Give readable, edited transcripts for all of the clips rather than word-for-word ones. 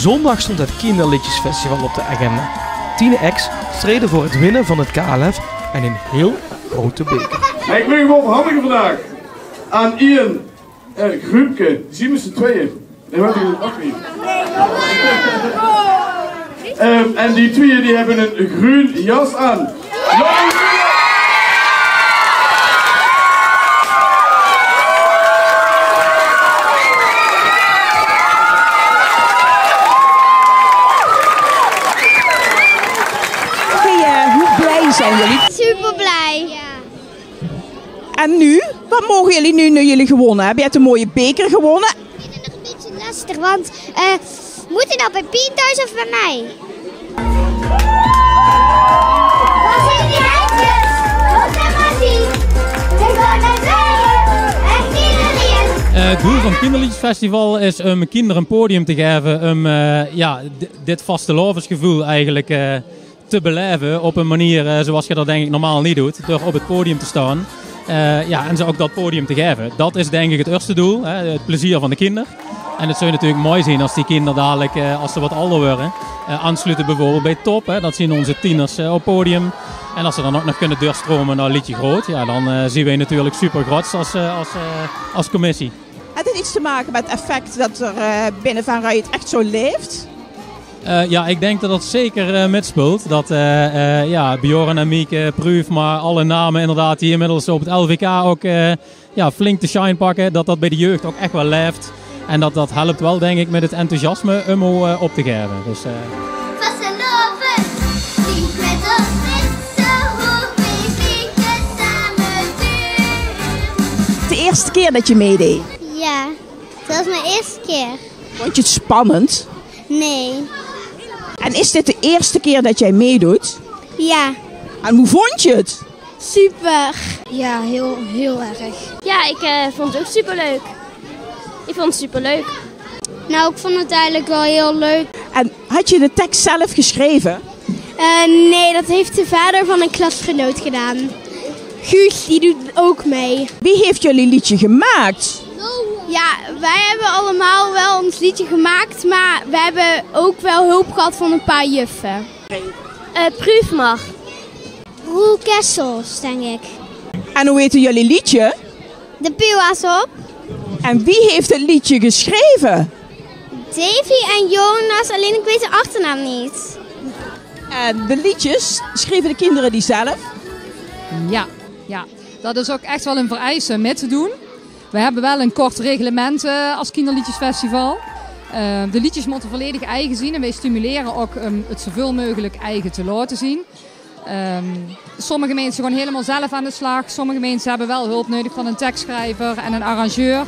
Zondag stond het Kinderliedjesfestival op de agenda. 10 acts streden voor het winnen van het KLF en een heel grote beker. Ik wil hem overhandigen vandaag aan Ian en Gruupke. Die zien we z'n tweeën. Nee, wat is het ook niet. En die tweeën die hebben een groen jas aan. Zijn jullie? Super blij. Ja. En nu? Wat mogen jullie nu jullie gewonnen hebben? Je hebt een mooie beker gewonnen. Ik vind het nog een beetje lastig, want moet het nou bij Pien thuis of bij mij? Wat zijn die eitjes? Wat zijn maar zien? Ik ga naar tweeën en kinderlied. Het doel van het Kinderliedjesfestival is om kinderen een podium te geven om dit vastelovensgevoel eigenlijk te beleven op een manier zoals je dat denk ik normaal niet doet, door op het podium te staan en ze ook dat podium te geven. Dat is denk ik het eerste doel, het plezier van de kinderen. En het zou je natuurlijk mooi zien als die kinderen dadelijk, als ze wat ouder worden, aansluiten bijvoorbeeld bij Top. Dat zien onze tieners op het podium. En als ze dan ook nog kunnen doorstromen naar Liedje Groot, dan zien wij natuurlijk super grots als commissie. Heeft het iets te maken met het effect dat er binnen Van Rij het echt zo leeft? Ik denk dat dat zeker mitspeelt. Dat Bjorn en Mieke, Proof, maar alle namen inderdaad die inmiddels op het LVK ook flink de shine pakken. Dat bij de jeugd ook echt wel leeft. En dat helpt wel denk ik met het enthousiasme om op te geven. Dus, Vasteloven, die met ons met zo hoog we samen doen. De eerste keer dat je meedeed. Ja, dat was mijn eerste keer. Vond je het spannend? Nee. En is dit de eerste keer dat jij meedoet? Ja. En hoe vond je het? Super. Ja, heel erg. Ja, ik vond het ook superleuk. Ik vond het superleuk. Nou, ik vond het eigenlijk wel heel leuk. En had je de tekst zelf geschreven? Nee, dat heeft de vader van een klasgenoot gedaan. Guus, die doet ook mee. Wie heeft jullie liedje gemaakt? Ja, wij hebben allemaal wel ons liedje gemaakt, maar we hebben ook wel hulp gehad van een paar juffen. Proof mag. Roel Kessels, denk ik. En hoe heette jullie liedje? De Pua's op. En wie heeft het liedje geschreven? Davy en Jonas, alleen ik weet de achternaam niet. En de liedjes schreven de kinderen die zelf? Ja, dat is ook echt wel een vereiste mee te doen. We hebben wel een kort reglement als Kinderliedjesfestival. De liedjes moeten volledig eigen zien en wij stimuleren ook het zoveel mogelijk eigen te laten zien. Sommige mensen gaan helemaal zelf aan de slag. Sommige mensen hebben wel hulp nodig van een tekstschrijver en een arrangeur.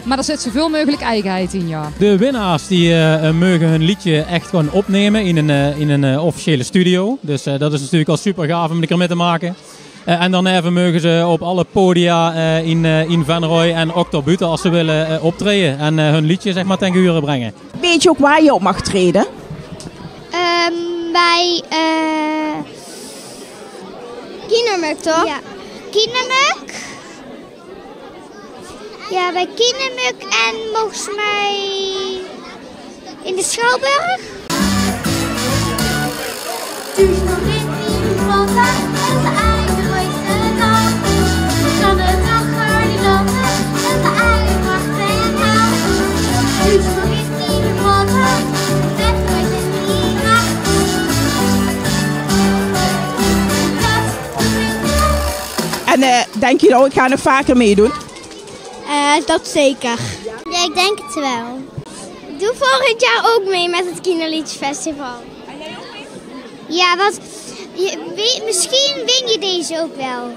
Maar er zit zoveel mogelijk eigenheid in, ja. De winnaars die mogen hun liedje echt gewoon opnemen in een officiële studio. Dus dat is natuurlijk al super gaaf om een keer mee te maken. En dan even mogen ze op alle podia in Venrooy en ook tot buiten als ze willen optreden. En hun liedje zeg maar ten gehore brengen. Weet je ook waar je op mag treden? Bij Kienermuk, toch? Ja. Kienermuk? Ja, bij Kienermuk en volgens mij in de Schouwburg. En denk je dat ik ga nog vaker meedoen? Dat zeker. Ja, ik denk het wel. Doe volgend jaar ook mee met het Kinderliedjesfestival. En jij ook mee? Ja, want misschien win je deze ook wel.